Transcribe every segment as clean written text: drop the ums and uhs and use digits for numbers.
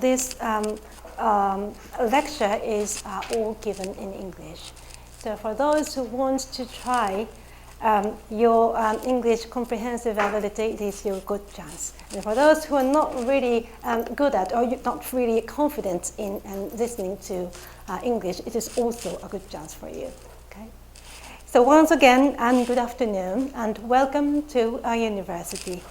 This lecture is all given in English. So for those who want to try your English comprehensive ability, it is your good chance. And for those who are not really good at or not really confident in listening to English, it is also a good chance for you. Okay? So once again, good afternoon, and welcome to our university.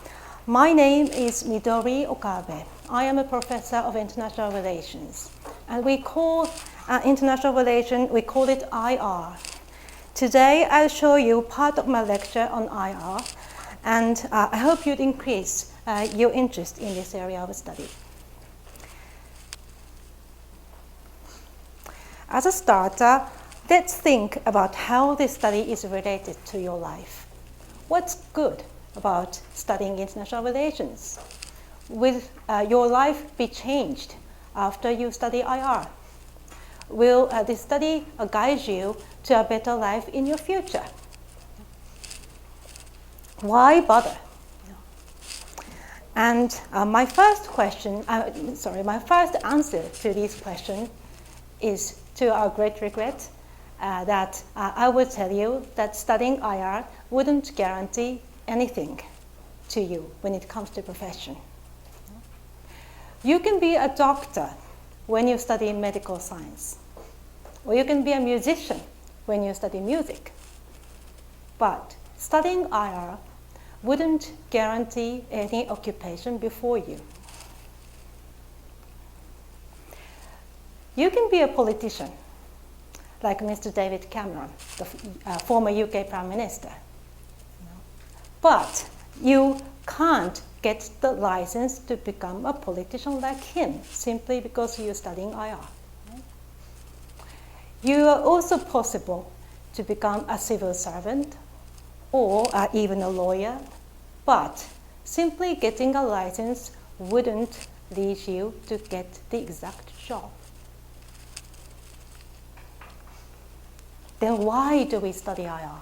My name is Midori Okabe. I am a professor of international relations, and we call international relation, we call it IR. Today, I'll show you part of my lecture on IR, and I hope you'd increase your interest in this area of study. As a starter, let's think about how this study is related to your life. What's good about studying international relations? Will your life be changed after you study IR? Will this study guide you to a better life in your future? Why bother? And my first answer to this question is, to our great regret, that I would tell you that studying IR wouldn't guarantee anything to you when it comes to profession. You can be a doctor when you study medical science, or you can be a musician when you study music. But studying IR wouldn't guarantee any occupation before you. You can be a politician, like Mr. David Cameron, the former UK Prime Minister. But you can't get the license to become a politician like him simply because you're studying IR. You are also possible to become a civil servant or even a lawyer, but simply getting a license wouldn't lead you to get the exact job. Then why do we study IR?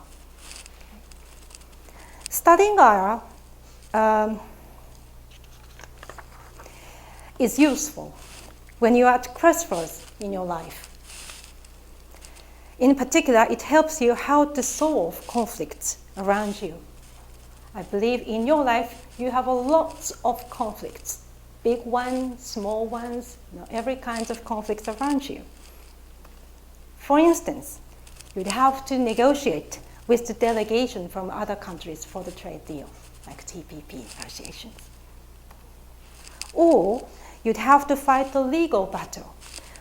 Studying IR is useful when you're at crossroads in your life. In particular, it helps you how to solve conflicts around you. I believe in your life you have a lot of conflicts, big ones, small ones, every kind of conflicts around you. For instance, you'd have to negotiate with the delegation from other countries for the trade deal, like TPP negotiations. Or you'd have to fight a legal battle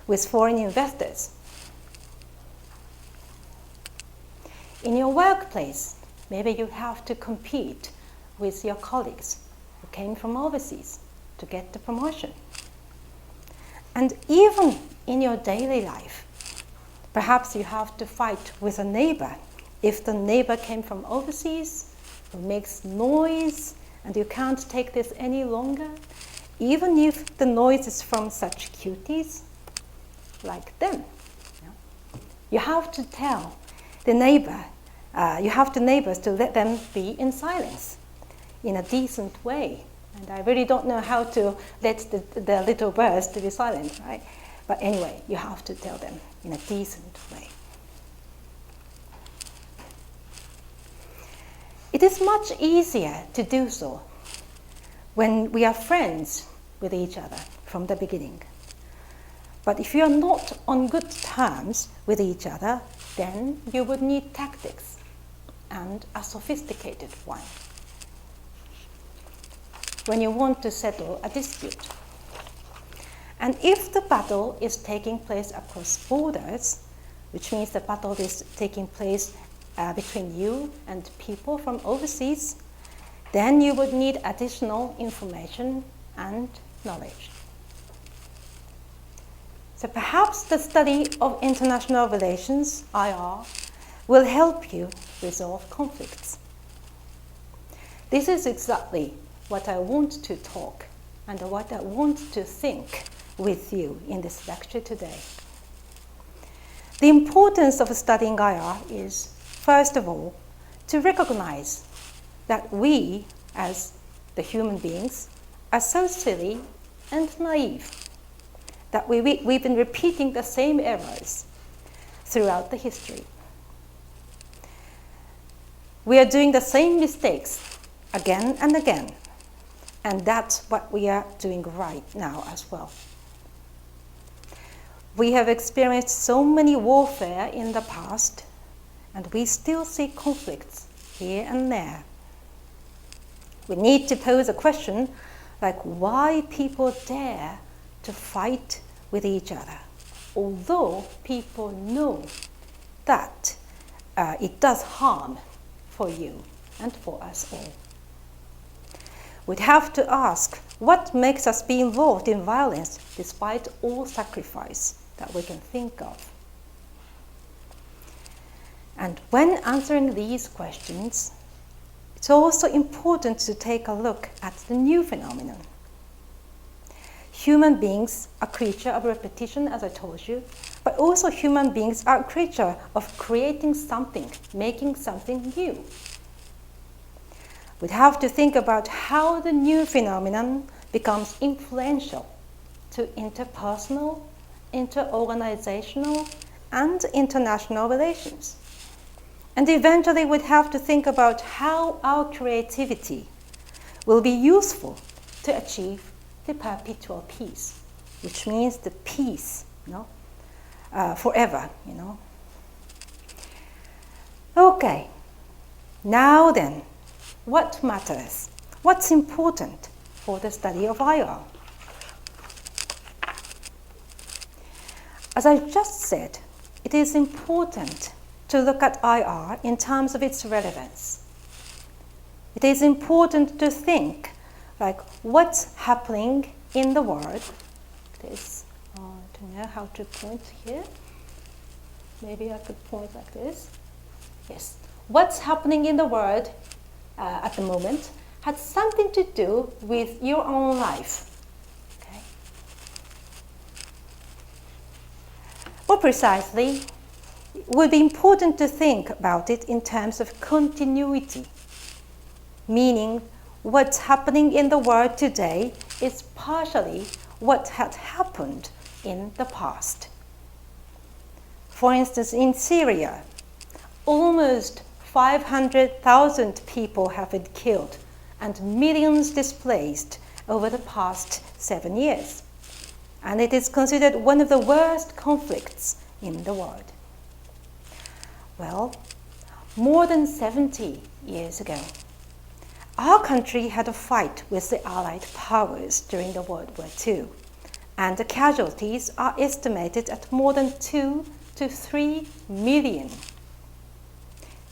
with foreign investors. In your workplace, maybe you have to compete with your colleagues who came from overseas to get the promotion. And even in your daily life, perhaps you have to fight with a neighbor if the neighbor came from overseas, who makes noise, and you can't take this any longer, even if the noise is from such cuties like them. You have to tell the neighbor, you have the neighbors to let them be in silence in a decent way. And I really don't know how to let the little birds to be silent, right? But anyway, you have to tell them in a decent way. It is much easier to do so when we are friends with each other from the beginning. But if you are not on good terms with each other, then you would need tactics, and a sophisticated one, when you want to settle a dispute. And if the battle is taking place across borders, which means the battle is taking place between you and people from overseas, then you would need additional information and knowledge. So perhaps the study of international relations, IR, will help you resolve conflicts. This is exactly what I want to talk and what I want to think with you in this lecture today. The importance of studying IR is, first of all, to recognize that we, as the human beings, are so silly and naive that we've been repeating the same errors throughout the history. We are doing the same mistakes again and again, and that's what we are doing right now as well. We have experienced so many warfare in the past, and we still see conflicts here and there. We need to pose a question like why people dare to fight with each other, although people know that it does harm for you and for us all. We'd have to ask what makes us be involved in violence despite all sacrifice that we can think of. And when answering these questions, it's also important to take a look at the new phenomenon. Human beings are creatures of repetition, as I told you, but also human beings are a creature of creating something, making something new. We'd have to think about how the new phenomenon becomes influential to interpersonal, interorganizational, and international relations. And eventually we'd have to think about how our creativity will be useful to achieve the perpetual peace, which means the peace, forever, Okay, now then, what matters? What's important for the study of IR? As I just said, it is important to look at IR in terms of its relevance. It is important to think like what's happening in the world. This, I don't know how to point here. Maybe I could point like this. Yes. What's happening in the world at the moment has something to do with your own life. Okay. More precisely, it would be important to think about it in terms of continuity, meaning what's happening in the world today is partially what had happened in the past. For instance, in Syria, almost 500,000 people have been killed and millions displaced over the past 7 years. And it is considered one of the worst conflicts in the world. Well, more than 70 years ago, our country had a fight with the Allied powers during the World War II, and the casualties are estimated at more than 2 to 3 million.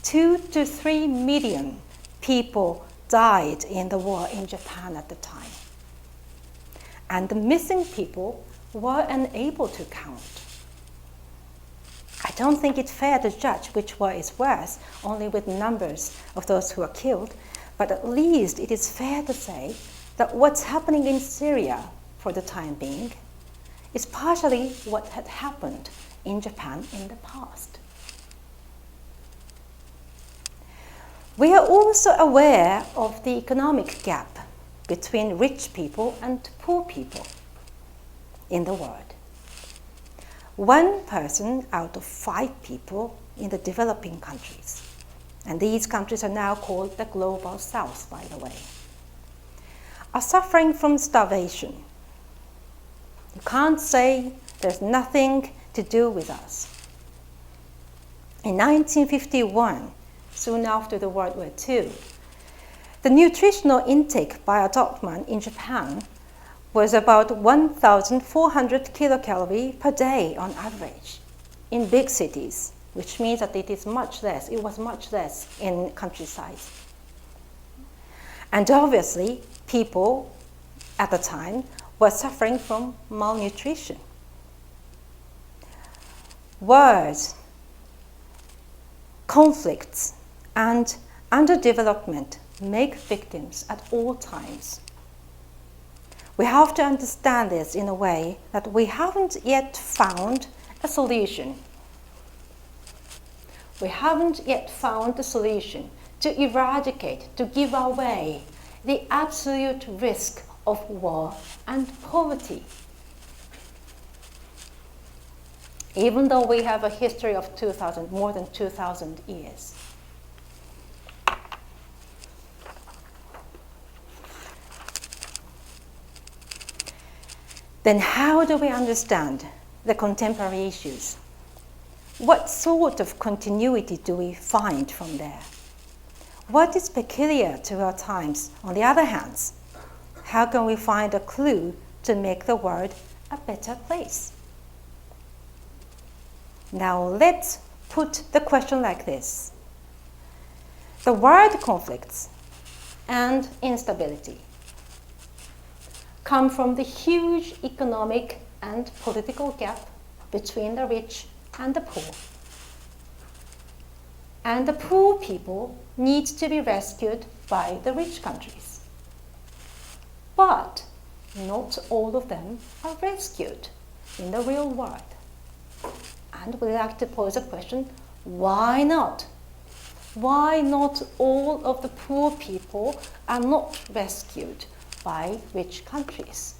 2 to 3 million people died in the war in Japan at the time. And the missing people were unable to count. I don't think it's fair to judge which war is worse, only with numbers of those who are killed, but at least it is fair to say that what's happening in Syria for the time being is partially what had happened in Japan in the past. We are also aware of the economic gap between rich people and poor people in the world. 1 person out of 5 people in the developing countries, and these countries are now called the Global South, by the way, are suffering from starvation. You can't say there's nothing to do with us. In 1951, soon after the World War II, the nutritional intake by adult man in Japan was about 1,400 kilocalories per day on average in big cities, which means that it was much less in countryside. And obviously, people at the time were suffering from malnutrition. Wars, conflicts, and underdevelopment make victims at all times. We have to understand this in a way that we haven't yet found a solution. We haven't yet found a solution to eradicate, to give away the absolute risk of war and poverty. even though we have a history of more than 2,000 years. Then how do we understand the contemporary issues? What sort of continuity do we find from there? What is peculiar to our times, on the other hand? How can we find a clue to make the world a better place? Now let's put the question like this. The world conflicts and instability come from the huge economic and political gap between the rich and the poor. And the poor people need to be rescued by the rich countries. But not all of them are rescued in the real world. And we'd like to pose a question, why not? Why not all of the poor people are not rescued by rich countries?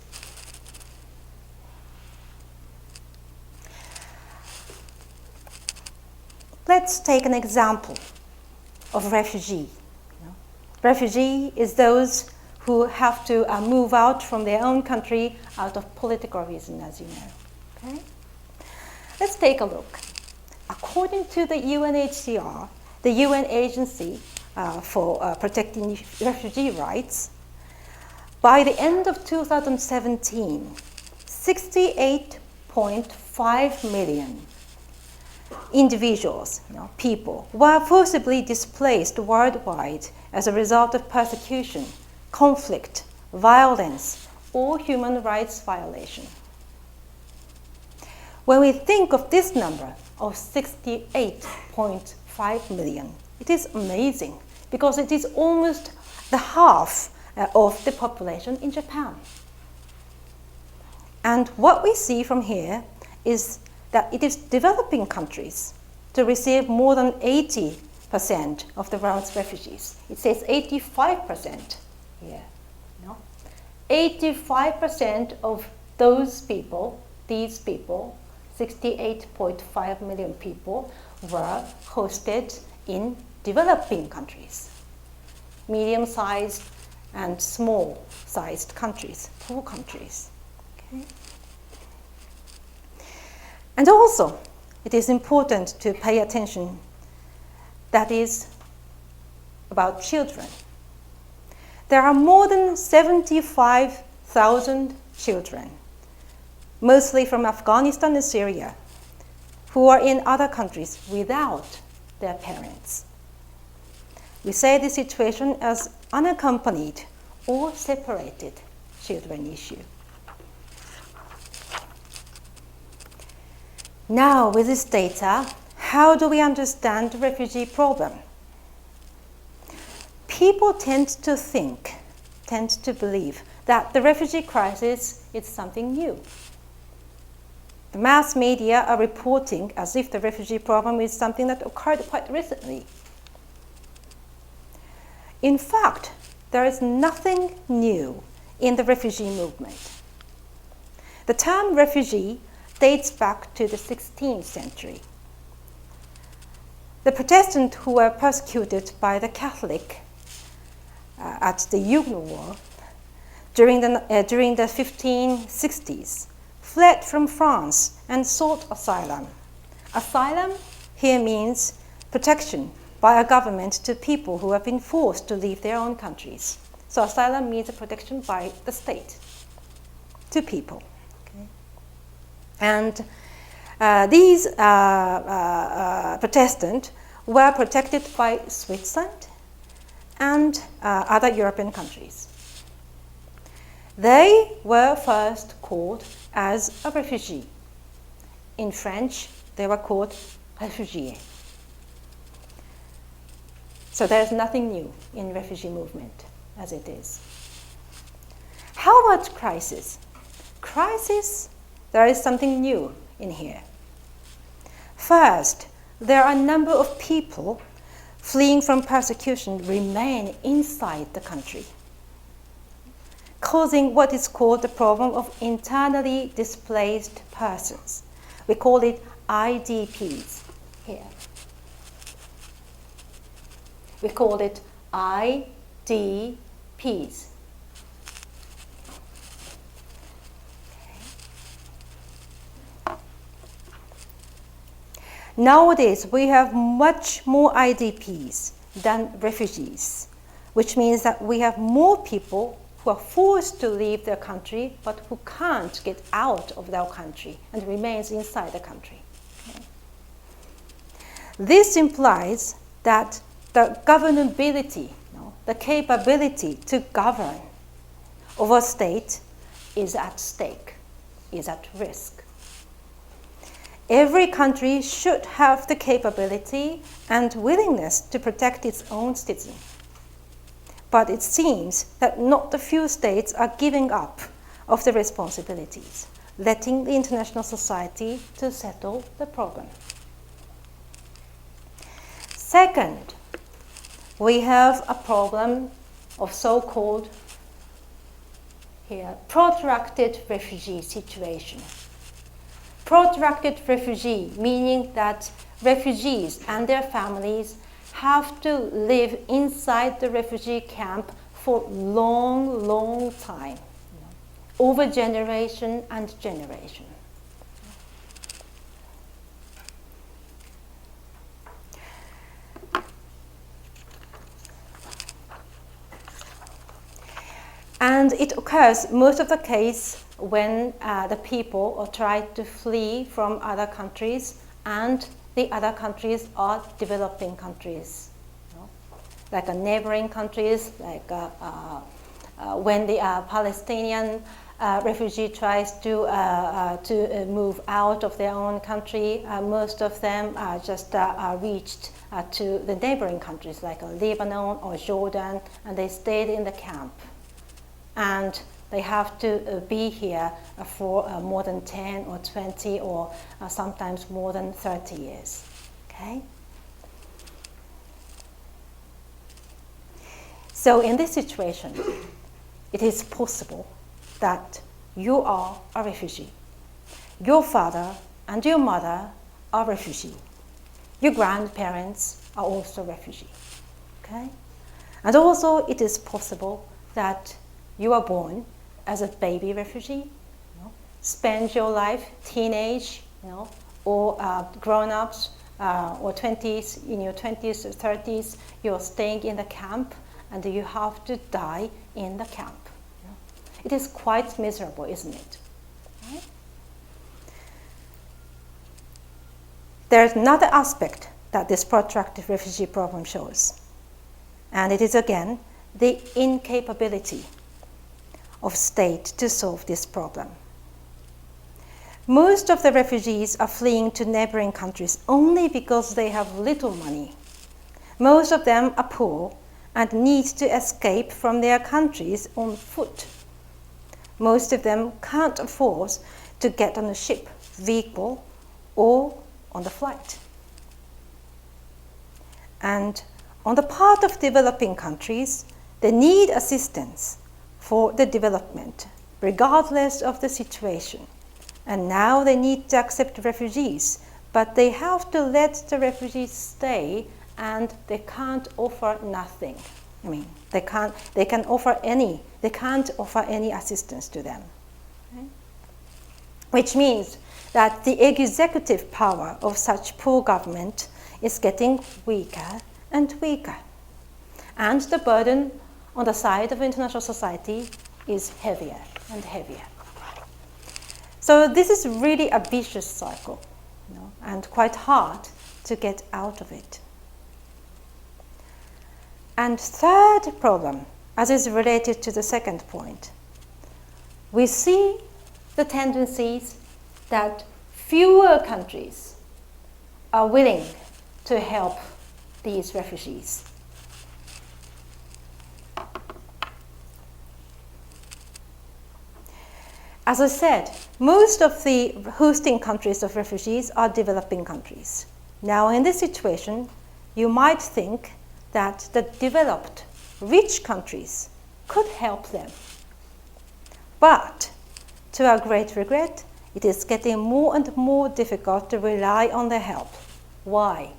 Let's take an example of refugee. Refugee is those who have to move out from their own country out of political reason, as you know. Okay? Let's take a look. According to the UNHCR, the UN agency for protecting refugee rights, by the end of 2017, 68.5 million individuals, people, were forcibly displaced worldwide as a result of persecution, conflict, violence, or human rights violation. When we think of this number of 68.5 million, it is amazing because it is almost the half of the population in Japan. And what we see from here is that it is developing countries to receive more than 80% of the world's refugees. It says 85% here. 85% of those people, these people, 68.5 million people, were hosted in developing countries, medium-sized and small-sized countries, poor countries. Okay? And also, it is important to pay attention that is about children. There are more than 75,000 children, mostly from Afghanistan and Syria, who are in other countries without their parents. We say this situation as unaccompanied or separated children issue. Now, with this data, how do we understand the refugee problem? People tend to believe that the refugee crisis is something new. The mass media are reporting as if the refugee problem is something that occurred quite recently. In fact, there is nothing new in the refugee movement. The term refugee dates back to the 16th century. The Protestants who were persecuted by the Catholic at the Huguenot War during the 1560s fled from France and sought asylum. Asylum here means protection by a government to people who have been forced to leave their own countries. So asylum means a protection by the state to people. Okay? And these Protestants were protected by Switzerland and other European countries. They were first called as a refugee. In French, they were called réfugiés. So there's nothing new in refugee movement as it is. How about crisis? Crisis, there is something new in here. First, there are a number of people fleeing from persecution remain inside the country, causing what is called the problem of internally displaced persons. We call it IDPs here. We call it IDPs. Nowadays, we have much more IDPs than refugees, which means that we have more people who are forced to leave their country but who can't get out of their country and remains inside the country. Okay. This implies that the governability, the capability to govern of a state is at stake, is at risk. Every country should have the capability and willingness to protect its own citizens. But it seems that not a few states are giving up of the responsibilities, letting the international society to settle the problem. Second, we have a problem of so-called here protracted refugee situation. Protracted refugee, meaning that refugees and their families have to live inside the refugee camp for long, long time, over generation and generation. And it occurs most of the case when the people are trying to flee from other countries and the other countries are developing countries, like neighboring countries, like when the Palestinian refugee tries to move out of their own country, most of them just reached to the neighboring countries like Lebanon or Jordan, and they stayed in the camp. And they have to be here for more than 10 or 20 or sometimes more than 30 years. Okay? So in this situation, it is possible that you are a refugee. Your father and your mother are refugee. Your grandparents are also refugee. Okay? And also it is possible that you are born as a baby refugee, spend your life, teenage, or grown-ups, or 20s, in your 20s or 30s, you're staying in the camp and you have to die in the camp. It is quite miserable, isn't it? Right? There's another aspect that this protracted refugee problem shows, and it is again the incapability of state to solve this problem. Most of the refugees are fleeing to neighboring countries only because they have little money. Most of them are poor and need to escape from their countries on foot. Most of them can't afford to get on a ship, vehicle, or on the flight. And on the part of developing countries, they need assistance for the development, regardless of the situation. And now they need to accept refugees, but they have to let the refugees stay, and they can't offer nothing. I mean, they can't offer any assistance to them. Okay? Which means that the executive power of such poor government is getting weaker and weaker. And the burden on the side of international society is heavier and heavier. So this is really a vicious cycle, and quite hard to get out of it. And third problem, as is related to the second point, we see the tendencies that fewer countries are willing to help these refugees. As I said, most of the hosting countries of refugees are developing countries. Now, in this situation, you might think that the developed, rich countries could help them. But, to our great regret, it is getting more and more difficult to rely on their help. Why?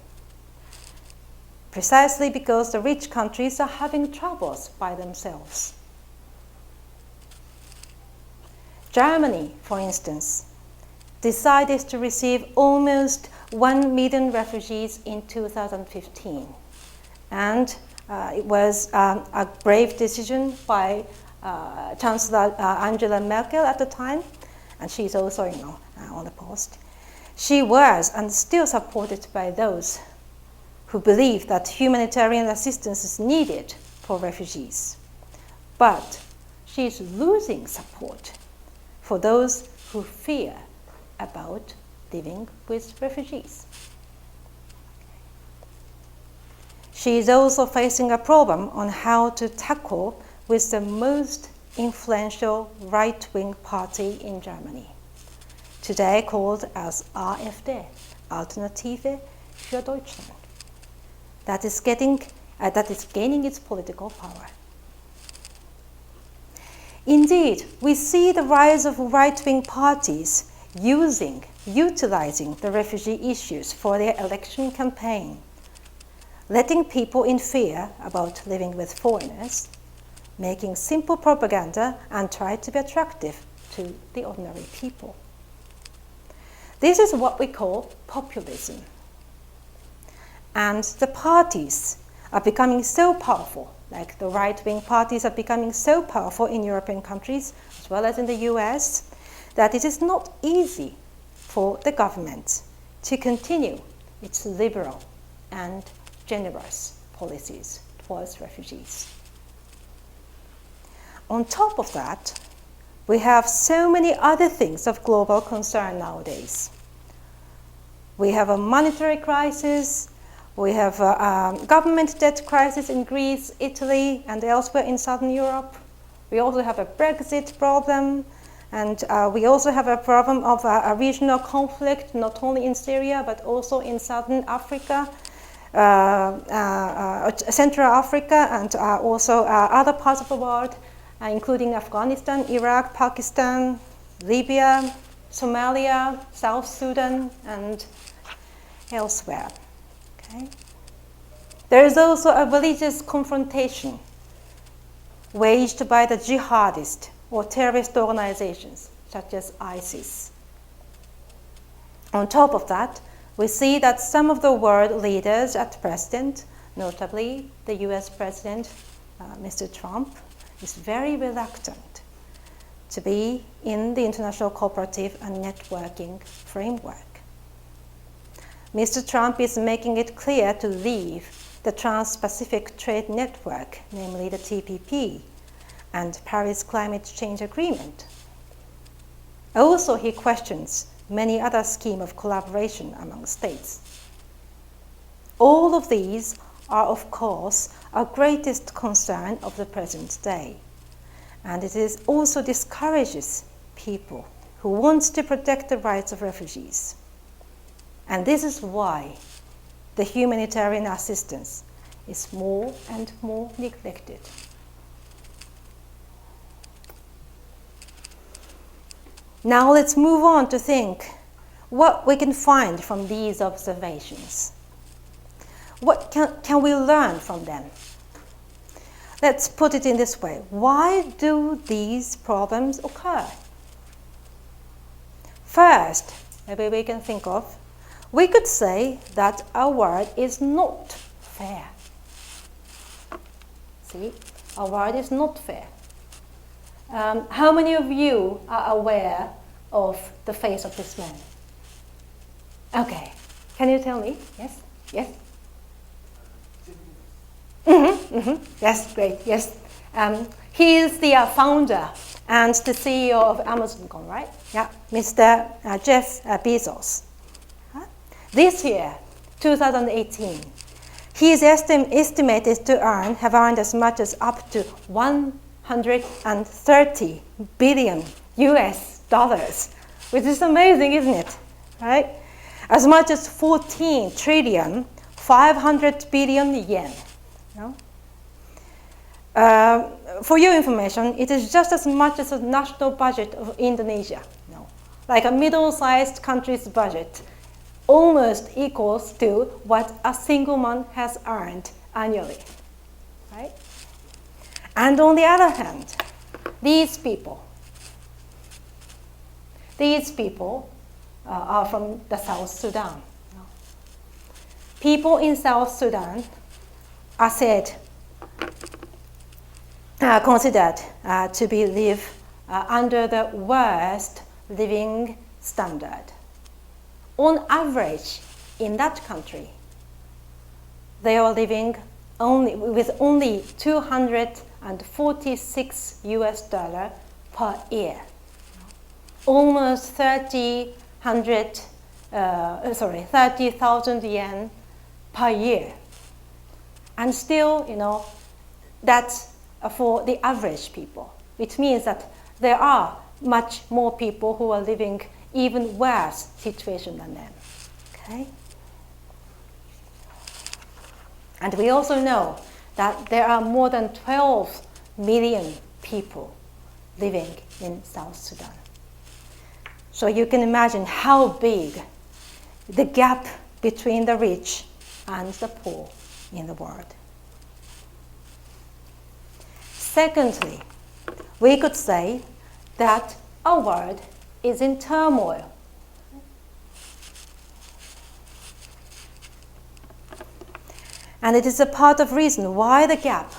Precisely because the rich countries are having troubles by themselves. Germany, for instance, decided to receive almost 1 million refugees in 2015. And it was a brave decision by Chancellor Angela Merkel at the time, and she's also on the post. She was and still supported by those who believe that humanitarian assistance is needed for refugees. But she is losing support for those who fear about living with refugees. She is also facing a problem on how to tackle with the most influential right-wing party in Germany, today called as AfD, Alternative für Deutschland, that is gaining its political power. Indeed, we see the rise of right-wing parties utilizing the refugee issues for their election campaign, letting people in fear about living with foreigners, making simple propaganda and try to be attractive to the ordinary people. This is what we call populism. And the parties are becoming so powerful, like the right-wing parties are becoming so powerful in European countries, as well as in the US, that it is not easy for the government to continue its liberal and generous policies towards refugees. On top of that, we have so many other things of global concern nowadays. We have a monetary crisis, we have a government debt crisis in Greece, Italy, and elsewhere in Southern Europe. We also have a Brexit problem, and we also have a problem of a regional conflict, not only in Syria, but also in Southern Africa, Central Africa, and also other parts of the world, including Afghanistan, Iraq, Pakistan, Libya, Somalia, South Sudan, and elsewhere. Okay. There is also a religious confrontation waged by the jihadist or terrorist organizations such as ISIS. On top of that, we see that some of the world leaders at present, notably the US President, Mr. Trump, is very reluctant to be in the international cooperative and networking framework. Mr. Trump is making it clear to leave the Trans-Pacific Trade Network, namely the TPP, and Paris Climate Change Agreement. Also, he questions many other schemes of collaboration among states. All of these are, of course, our greatest concern of the present day. And it is also discourages people who want to protect the rights of refugees. And this is why the humanitarian assistance is more and more neglected. Now let's move on to think what we can find from these observations. What can we learn from them? Let's put it in this way. Why do these problems occur? First, maybe we can think of, we could say that our world is not fair. See, our world is not fair. How many of you are aware of the face of this man? Okay, can you tell me? Yes, yes. Yes, great, yes. He is the founder and the CEO of Amazon, right? Yeah, Mr. Jeff Bezos. This year, 2018, he is estimated to have earned as much as up to 130 billion US dollars, which is amazing, isn't it? Right? As much as 14 trillion, 500 billion yen. No? For your information, it is just as much as the national budget of Indonesia. No. like a middle-sized country's budget, almost equals to what a single man has earned annually, right? And on the other hand, these people are from the South Sudan. People in South Sudan are considered to live under the worst living standard. On average, in that country, they are living with only $246 per year, almost 30,000 yen per year. And still, that's for the average people, which means that there are much more people who are living even worse situation than them. Okay? And we also know that there are more than 12 million people living in South Sudan. So you can imagine how big the gap between the rich and the poor in the world. Secondly, we could say that our world is in turmoil. And it is a part of reason why the gap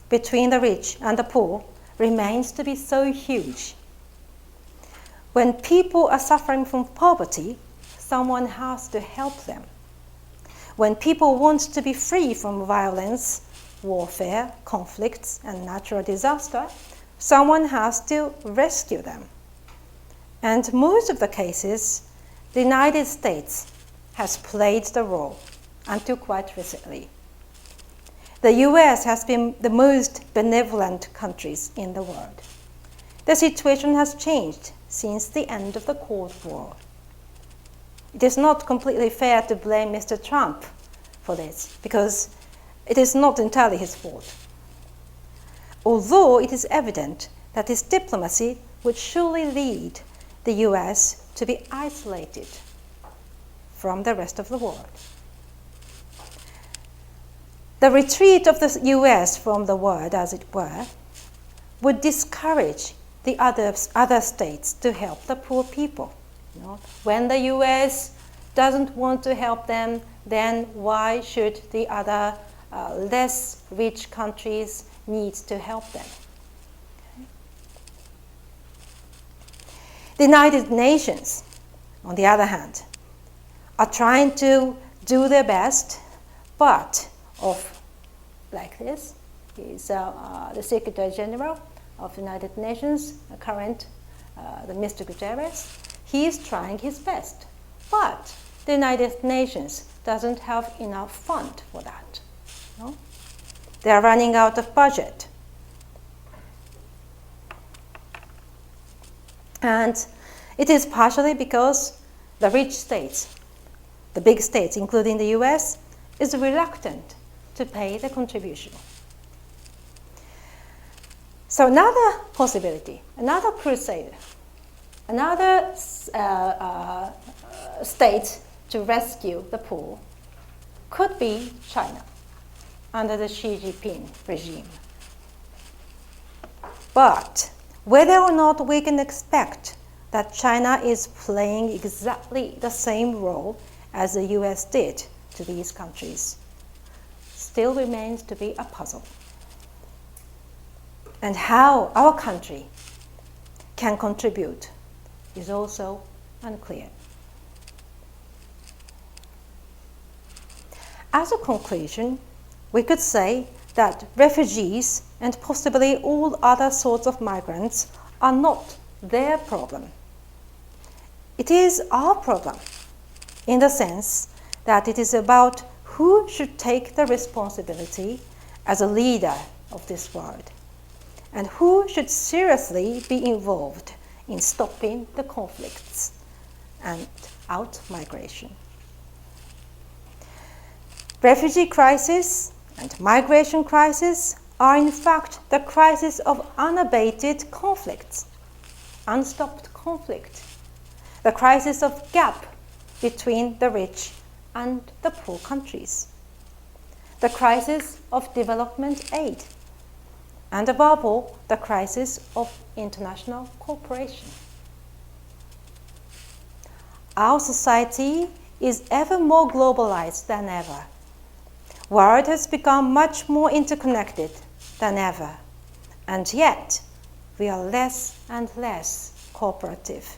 between the rich and the poor remains to be so huge. When people are suffering from poverty, someone has to help them. When people want to be free from violence, warfare, conflicts, and natural disaster, someone has to rescue them. And most of the cases, the United States has played the role until quite recently. The US has been the most benevolent countries in the world. The situation has changed since the end of the Cold War. It is not completely fair to blame Mr. Trump for this, because it is not entirely his fault. Although it is evident that his diplomacy would surely lead the US to be isolated from the rest of the world. The retreat of the US from the world, as it were, would discourage the other states to help the poor people. When the US doesn't want to help them, then why should the other less rich countries need to help them? Okay. The United Nations, on the other hand, are trying to do their best, but like this, is the Secretary General of the United Nations, the Mr. Guterres. He is trying his best, but the United Nations doesn't have enough fund for that. No? They are running out of budget. And it is partially because the rich states, the big states, including the US, is reluctant to pay the contribution. So another possibility, another crusade, another state to rescue the poor could be China under the Xi Jinping regime. But whether or not we can expect that China is playing exactly the same role as the US did to these countries still remains to be a puzzle. And how our country can contribute is also unclear. As a conclusion, we could say that refugees and possibly all other sorts of migrants are not their problem. It is our problem, in the sense that it is about who should take the responsibility as a leader of this world, and who should seriously be involved in stopping the conflicts and out-migration. Refugee crisis and migration crisis are in fact the crisis of unabated conflicts, unstopped conflict. the crisis of gap between the rich and the poor countries, the crisis of development aid, and above all, the crisis of international cooperation. Our society is ever more globalized than ever. The world has become much more interconnected than ever, and yet we are less and less cooperative.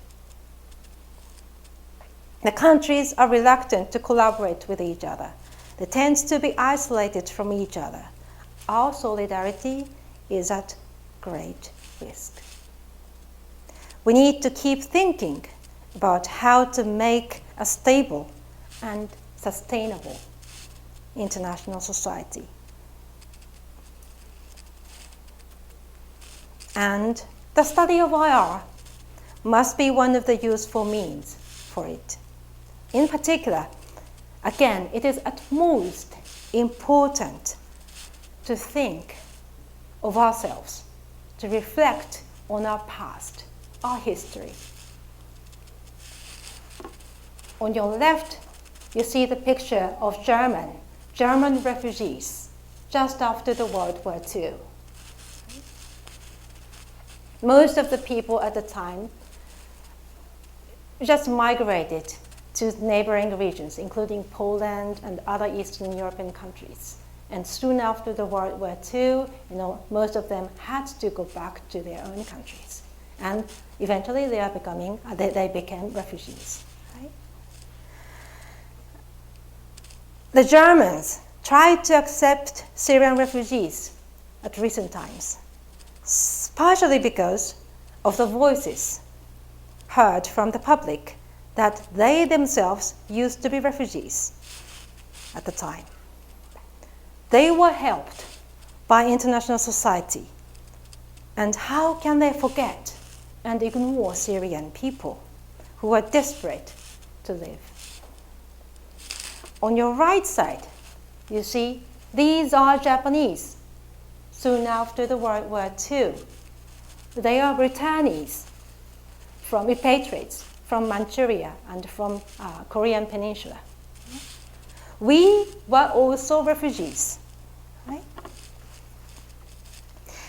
The countries are reluctant to collaborate with each other. They tend to be isolated from each other. Our solidarity is at great risk. We need to keep thinking about how to make a stable and sustainable international society. And the study of IR must be one of the useful means for it. In particular, again, it is at most important to think of ourselves, to reflect on our past, our history. On your left, you see the picture of German refugees just after the World War II. Most of the people at the time just migrated to neighboring regions, including Poland and other Eastern European countries. And soon after the World War II, most of them had to go back to their own countries. And eventually they became refugees. Right? The Germans tried to accept Syrian refugees at recent times, partially because of the voices heard from the public that they themselves used to be refugees at the time. They were helped by international society. And how can they forget and ignore Syrian people who are desperate to live? On your right side, you see these are Japanese soon after the World War II. They are returnees from repatriates from Manchuria and from Korean Peninsula. We were also refugees. Right?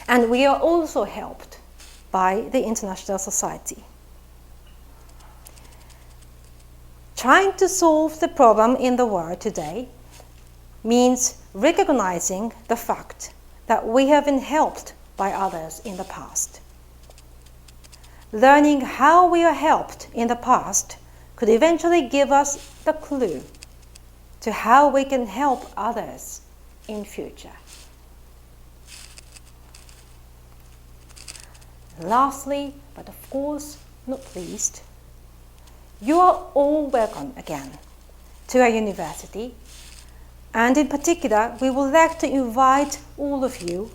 And we are also helped by the international society. Trying to solve the problem in the world today means recognizing the fact that we have been helped by others in the past. Learning how we are helped in the past could eventually give us the clue to how we can help others in future. Lastly, but of course not least, you are all welcome again to our university, and in particular we would like to invite all of you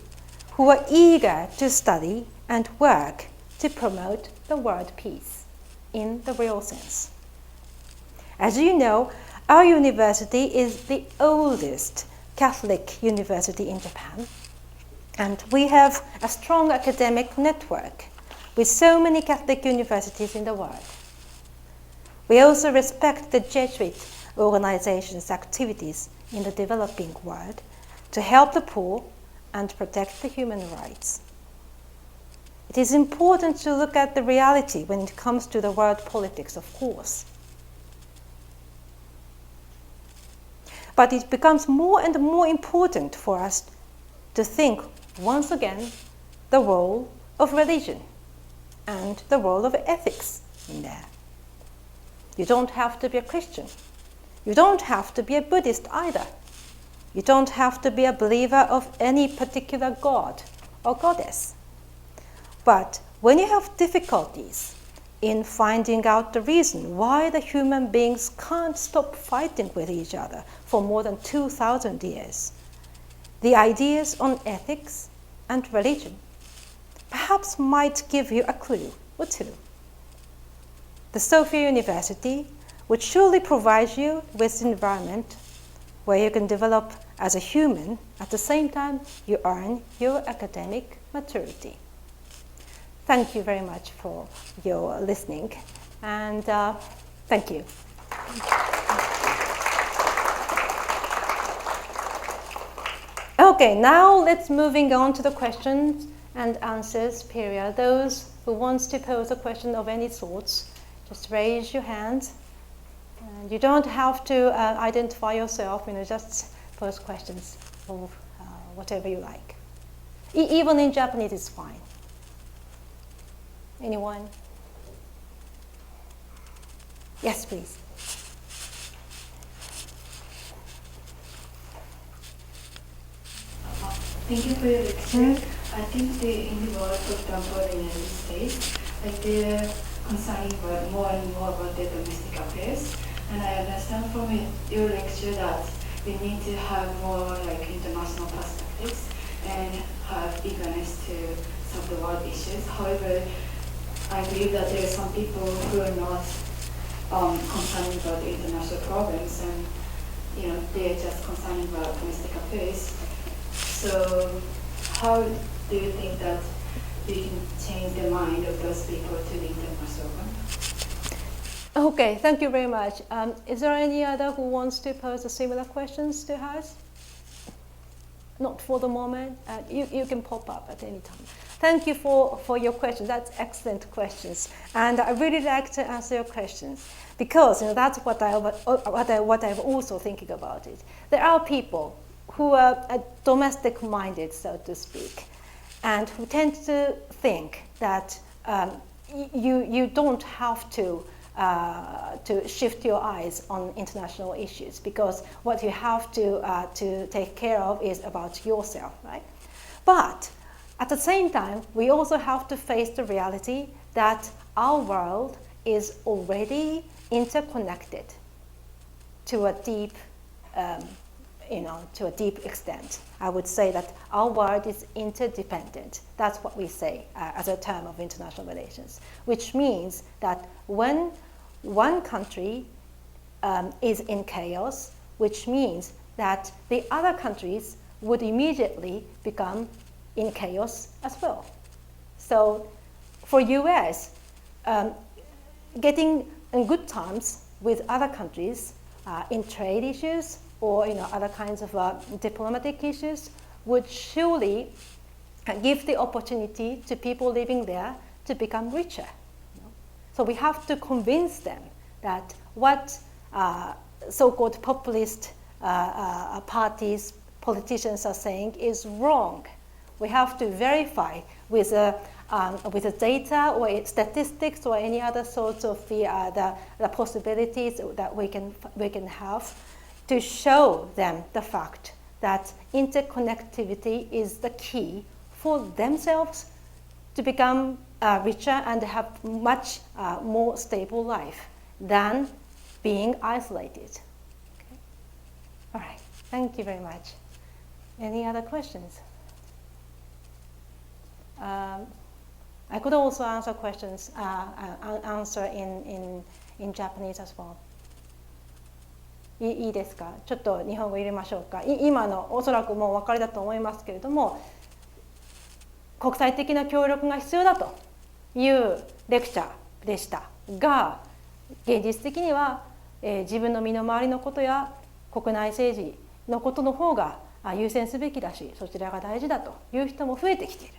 who are eager to study and work to promote the world peace in the real sense. As you know, our university is the oldest Catholic university in Japan, and we have a strong academic network with so many Catholic universities in the world. We also respect the Jesuit organization's activities in the developing world to help the poor and protect the human rights. It is important to look at the reality when it comes to the world politics, of course. But it becomes more and more important for us to think once again the role of religion and the role of ethics in there. You don't have to be a Christian. You don't have to be a Buddhist either. You don't have to be a believer of any particular god or goddess. But when you have difficulties in finding out the reason why the human beings can't stop fighting with each other for more than 2,000 years, the ideas on ethics and religion perhaps might give you a clue or two. The Sophia University would surely provide you with an environment where you can develop as a human at the same time you earn your academic maturity. Thank you very much for your listening, And thank you. Okay, now let's moving on to the questions and answers period. Those who wants to pose a question of any sorts, just raise your hand. And you don't have to identify yourself, just pose questions of whatever you like. Even in Japanese is fine. Anyone? Yes, please. Thank you for your lecture. I think in the world, for example, in the United States, they're concerning more and more about their domestic affairs. And I understand from your lecture that we need to have more international perspectives and have eagerness to solve the world issues. However, I believe that there are some people who are not concerned about the international problems, and they're just concerned about domestic affairs. So how do you think that we can change the mind of those people to the international one? Okay, thank you very much. Is there any other who wants to pose a similar questions to us? Not for the moment. You can pop up at any time. Thank you for your questions. That's excellent questions, and I really like to answer your questions because that's what I'm also thinking about it. There are people who are domestic-minded, so to speak, and who tend to think that you don't have to shift your eyes on international issues because what you have to take care of is about yourself, right? But at the same time, we also have to face the reality that our world is already interconnected to a deep to a deep extent. I would say that our world is interdependent. That's what we say as a term of international relations, which means that when one country is in chaos, which means that the other countries would immediately become in chaos as well. So for US, getting in good terms with other countries in trade issues or other kinds of diplomatic issues would surely give the opportunity to people living there to become richer. So we have to convince them that what so-called populist parties, politicians are saying is wrong. We have to verify with the data or statistics or any other sorts of the possibilities that we can have to show them the fact that interconnectivity is the key for themselves to become richer and have much more stable life than being isolated. Okay. All right, thank you very much. Any other questions? I could also answer questions, answer in Japanese as well. いいですか？ちょっと日本語入れましょうか。今のおそらくもうお分かりだと思いますけれども、国際的な協力が必要だというレクチャーでしたが、現実的には、自分の身の回りのことや国内政治のことの方が優先すべきだし、そちらが大事だという人も増えてきている。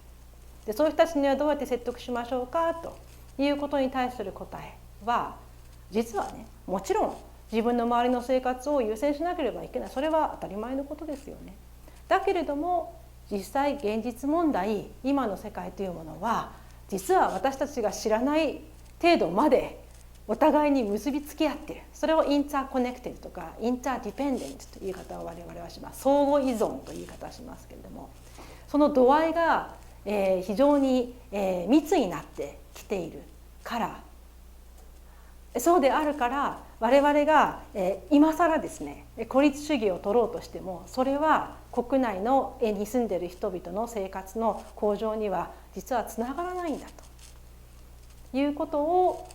で、そういう人たちにはどうやって説得しましょうかということに対する答えは、実はね、もちろん自分の周りの生活を優先しなければいけない。それは当たり前のことですよね。だけれども実際現実問題、今の世界というものは実は私たちが知らない程度までお互いに結びつき合っている。それをインターコネクテッドとかインターディペンデントという言い方を我々はします。相互依存という言い方をしますけれども、その度合いが、非常に、密になってきているから、そうであるから我々が、今更ですね孤立主義を取ろうとしてもそれは国内に住んでいる人々の生活の向上には実はつながらないんだということを、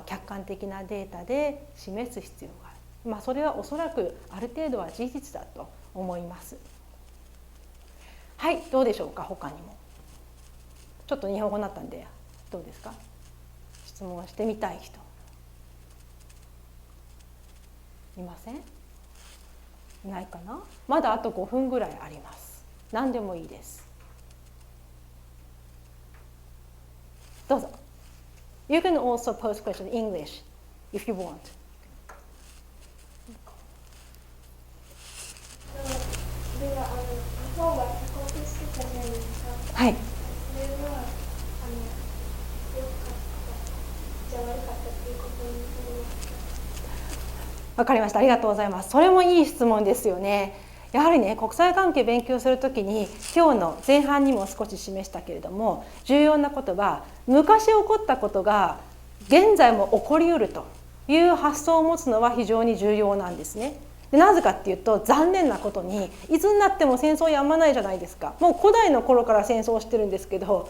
客観的なデータで示す必要がある。それはおそらくある程度は事実だと思います。はい、どうでしょうか。他にもちょっと日本語になったんでどうですか。質問してみたい人。いません？いないかな？まだあと5分ぐらいあります。何でもいいです。どうぞ。You can also pose question in English if you want. では日本は鎖国してたじゃないですか。はい。それは良かったじゃ悪かったっていうことになりますか？わかりました。ありがとうございます。それもいい質問ですよね。やはりね、国際関係勉強するときに今日の前半にも少し示したけれども、重要なことは昔起こったことが現在も起こりうるという発想を持つのは非常に重要なんですね。でなぜかっていうと、残念なことにいつになっても戦争やまないじゃないですか。もう古代の頃から戦争をしてるんですけど、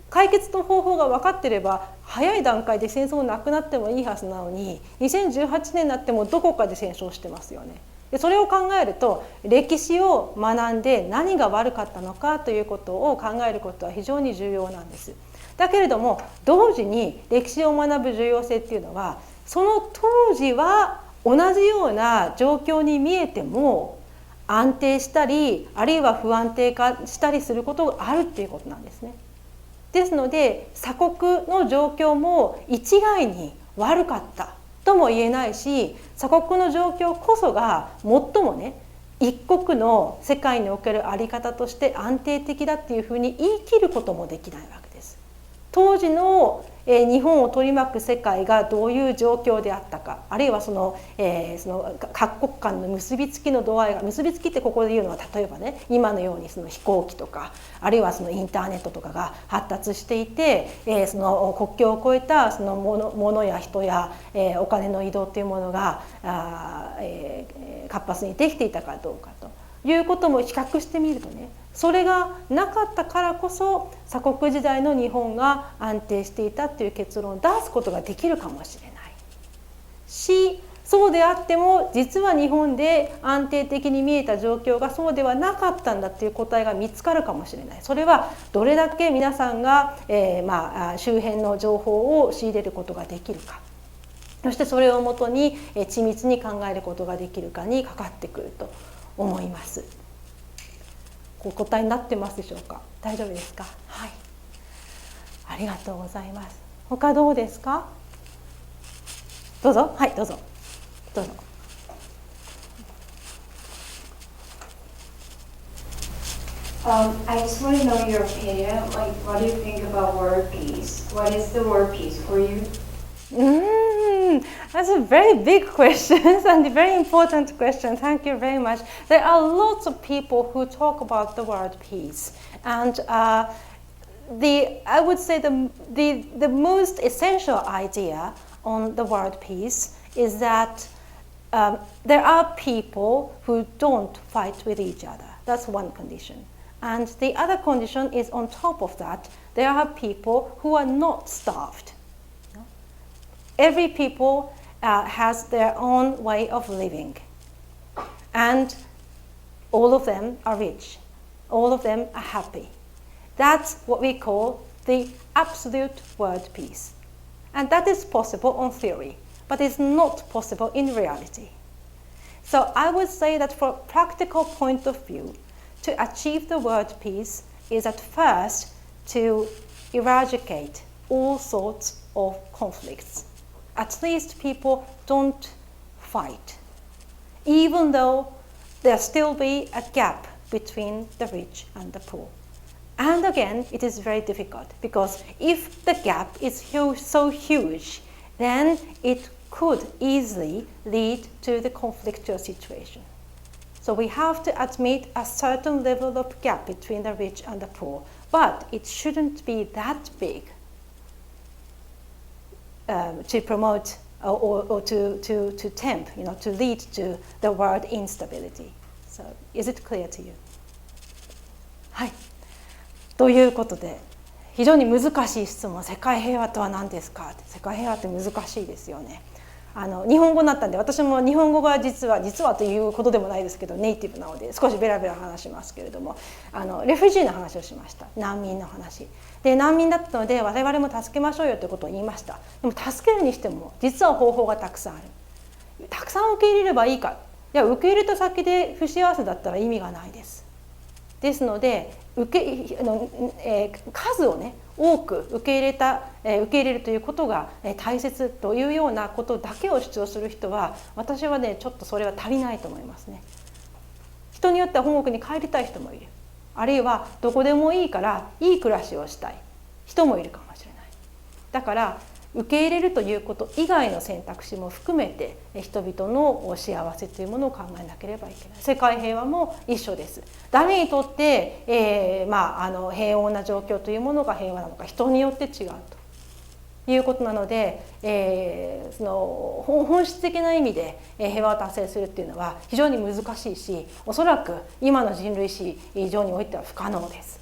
解決の方法が分かってれば早い段階で戦争なくなってもいいはずなのに、2018年になってもどこかで戦争してますよね。でそれを考えると、歴史を学んで何が悪かったのかということを考えることは非常に重要なんです。だけれども同時に歴史を学ぶ重要性っていうのは、その当時は同じような状況に見えても安定したり、あるいは不安定化したりすることがあるっていうことなんですね。ですので鎖国の状況も一概に悪かったとも言えないし、鎖国の状況こそが最もね、一国の世界における在り方として安定的だっていうふうに言い切ることもできないわけです。当時の日本を取り巻く世界がどういう状況であったか、あるいはその各国間の結びつきの度合いが、結びつきってここで言うのは、例えばね、今のようにその飛行機とか、あるいはそのインターネットとかが発達していて、その国境を越えたその物や人やお金の移動というものが活発にできていたかどうかということも比較してみるとね、それがなかったからこそ鎖国時代の日本が安定していたという結論を出すことができるかもしれないし、そうであっても実は日本で安定的に見えた状況がそうではなかったんだという答えが見つかるかもしれない。それはどれだけ皆さんが、周辺の情報を仕入れることができるか、そしてそれをもとに緻密に考えることができるかにかかってくると思います。お答えになってますでしょうか？大丈夫ですか？はい、ありがとうございます。他どうですか？どうぞ。はい、どうぞどうぞ。I just want to know your opinion. Like, what do you think about world peace? What is the world peace for you? That's a very big question and a very important question. Thank you very much. There are lots of people who talk about the word peace, and I would say the most essential idea on the word peace is that there are people who don't fight with each other. That's one condition. And the other condition is, on top of that, there are people who are not starved. Every people has their own way of living, and all of them are rich, all of them are happy. That's what we call the absolute world peace, and that is possible on theory, but it's not possible in reality. So I would say that from a practical point of view, to achieve the world peace is at first to eradicate all sorts of conflicts. At least people don't fight, even though there still be a gap between the rich and the poor. And again, it is very difficult, because if the gap is so huge, then it could easily lead to the conflictual situation. So we have to admit a certain level of gap between the rich and the poor, but it shouldn't be that big to promote or to tempt, to lead to the world instability. So is it clear to you? はい。ということで、非常に難しい質問。世界平和とは何ですか？世界平和って難しいですよね。日本語になったんで、私も日本語が実はということでもないですけど、ネイティブなので少しベラベラ話しますけれども、レフュジーの話をしました。難民の話で、難民だったので我々も助けましょうよということを言いました。でも助けるにしても実は方法がたくさんある。たくさん受け入れればいいか、いや受け入れた先で不幸せだったら意味がないです。ですので数をね多く受け入れるということが大切というようなことだけを主張する人は、私はねちょっとそれは足りないと思いますね。人によっては本国に帰りたい人もいる、あるいはどこでもいいからいい暮らしをしたい人もいるかもしれない。だから受け入れるということ以外の選択肢も含めて人々の幸せというものを考えなければいけない。世界平和も一緒です。誰にとって、平穏な状況というものが平和なのか、人によって違うということなので、その本質的な意味で平和を達成するっていうのは非常に難しいし、おそらく今の人類史上においては不可能です。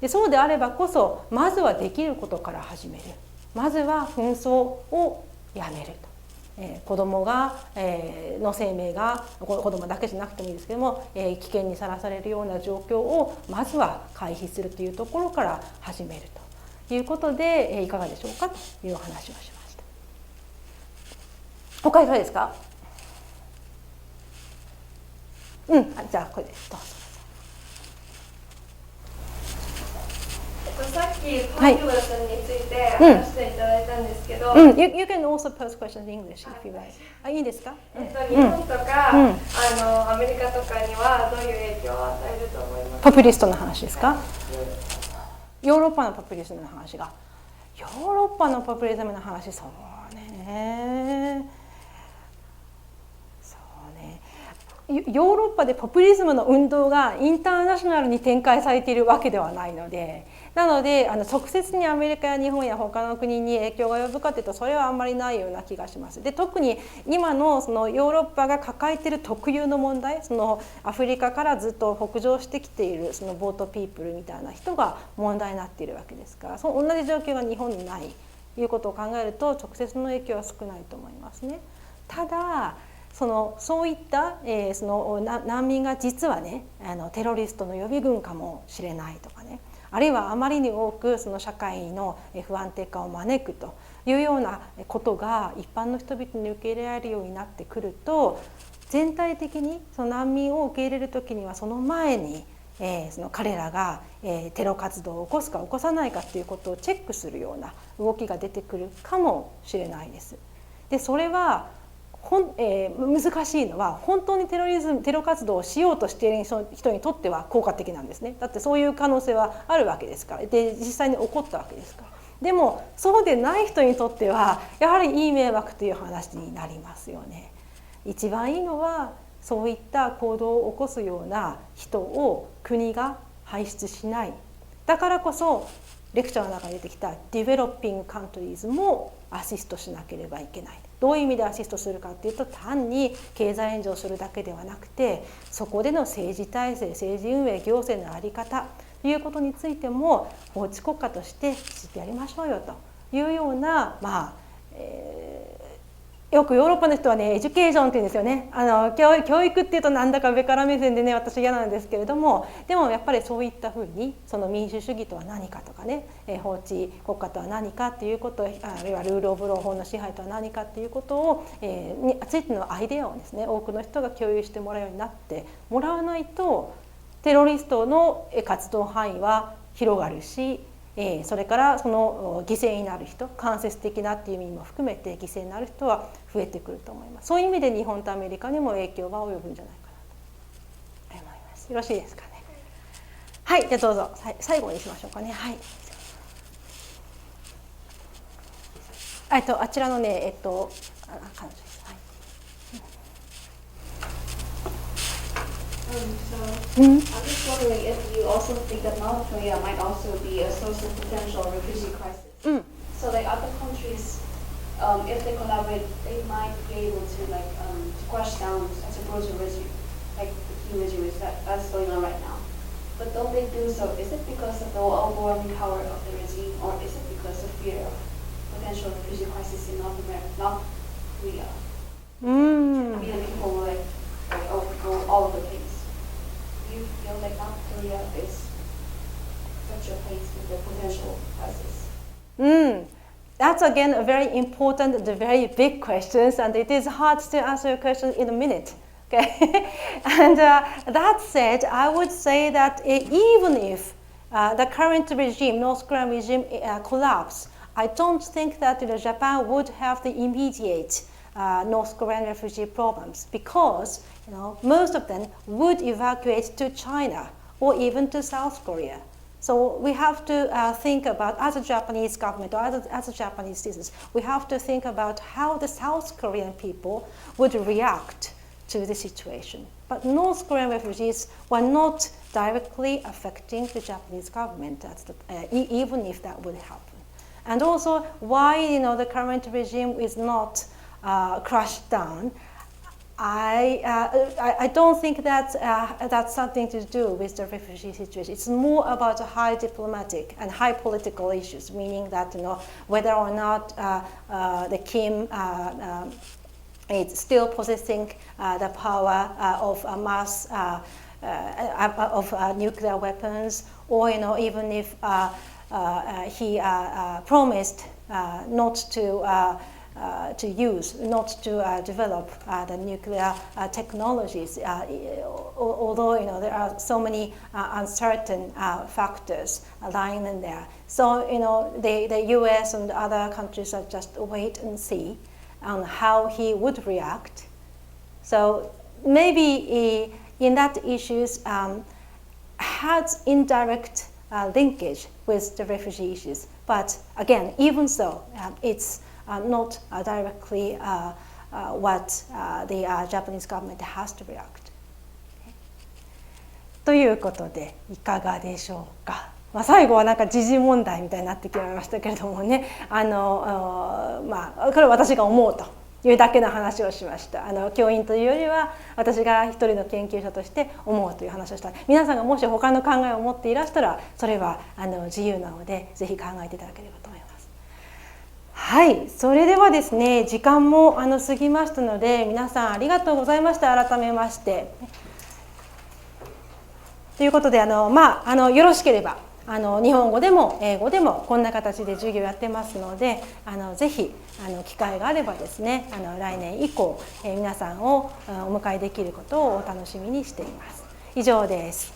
でそうであればこそ、まずはできることから始める。まずは紛争をやめると、子どもが、の生命が子どもだけじゃなくてもいいですけども、危険にさらされるような状況をまずは回避するというところから始めるということで、いかがでしょうかというお話をしました。他いかがですか？じゃあこれでどうぞ。さっきパピュラスについて話していただいたんですけど、You can also pose questions in English if you like. いいですか？日本とか、アメリカとかにはどういう影響を与えると思いますか？ポピュリストの話ですか？ヨーロッパのポピュリズムの話が、ヨーロッパのポピュリズムの話、そうね、ヨーロッパでポピュリズムの運動がインターナショナルに展開されているわけではないので、直接にアメリカや日本や他の国に影響が及ぶかというと、それはあんまりないような気がします。で特に今のそのヨーロッパが抱えている特有の問題、そのアフリカからずっと北上してきているそのボートピープルみたいな人が問題になっているわけですから、その同じ状況が日本にないということを考えると、直接の影響は少ないと思いますね。ただそういった、その難民が実はねテロリストの予備軍かもしれないとかね、あるいはあまりに多くその社会の不安定化を招くというようなことが一般の人々に受け入れられるようになってくると、全体的にその難民を受け入れる時にはその前にその彼らがテロ活動を起こすか起こさないかということをチェックするような動きが出てくるかもしれないです。でそれは難しいのは、本当にテロ活動をしようとしている人にとっては効果的なんですね。だってそういう可能性はあるわけですから、で実際に起こったわけですから。でもそうでない人にとってはやはりいい迷惑という話になりますよね。一番いいのはそういった行動を起こすような人を国が輩出しない。だからこそレクチャーの中に出てきたディベロッピングカントリーズもアシストしなければいけない。どういう意味でアシストするかというと、単に経済援助をするだけではなくて、そこでの政治体制、政治運営、行政の在り方ということについても法治国家としてきちっとやりましょうよというような、よくヨーロッパの人はねエデュケーションって言うんですよね。教育っていうとなんだか上から目線でね私嫌なんですけれども、でもやっぱりそういったふうにその民主主義とは何かとかね、法治国家とは何かっていうこと、あるいはルールオブロー、法の支配とは何かっていうことを、についてのアイデアをですね多くの人が共有してもらうようになってもらわないと、テロリストの活動範囲は広がるし、それからその犠牲になる人、間接的なっていう意味も含めて犠牲になる人は増えてくると思います。そういう意味で日本とアメリカにも影響が及ぶんじゃないかなと思います。よろしいですかね。はい、じゃあどうぞ最後にしましょうかね。はい。あちらのね彼女です。はい。I'm just wondering if you also think that North Korea might also be a source of potential refugee crisis. So like other countries, if they collaborate, they might be able to to crush down, I suppose, a regime, like the key regime that's going on right now. But don't they do so? Is it because of the overwhelming power of the regime, or is it because of fear of potential refugee crisis in North Korea? I mean, the people will go all over the place. Do you feel like North Korea is such a place with a potential crisis? that's again a very important, a very big question, and it is hard to answer your question in a minute. Okay, and that said, I would say that even if the current regime, North Korean regime, collapse, I don't think that Japan would have the immediate North Korean refugee problems, because most of them would evacuate to China or even to South Korea. So we have to think about, as a Japanese government or as a Japanese citizens, we have to think about how the South Korean people would react to the situation. But North Korean refugees were not directly affecting the Japanese government, even if that would happen. And also, why the current regime is not crushed down, I don't think that's something to do with the refugee situation. It's more about high diplomatic and high political issues, meaning that whether or not the Kim is still possessing the power of mass of nuclear weapons, or even if he promised not to develop the nuclear technologies, although there are so many uncertain factors lying in there. So the US and other countries are just wait and see on how he would react. So maybe in that issues has indirect linkage with the refugee issues, but again, even so, it's not directly what the Japanese government has to react. ということでいかがでしょうか。最後はなんか時事問題みたいになってきましたけれどもね、これは私が思うというだけの話をしました。教員というよりは私が一人の研究者として思うという話をした。皆さんがもし他の考えを持っていらしたら、それは自由なのでぜひ考えていただければと思います。はい、それではですね、時間も過ぎましたので、皆さんありがとうございました。改めまして。ということでよろしければ日本語でも英語でもこんな形で授業やってますので、ぜひ機会があればですね、来年以降、皆さんをお迎えできることをお楽しみにしています。以上です。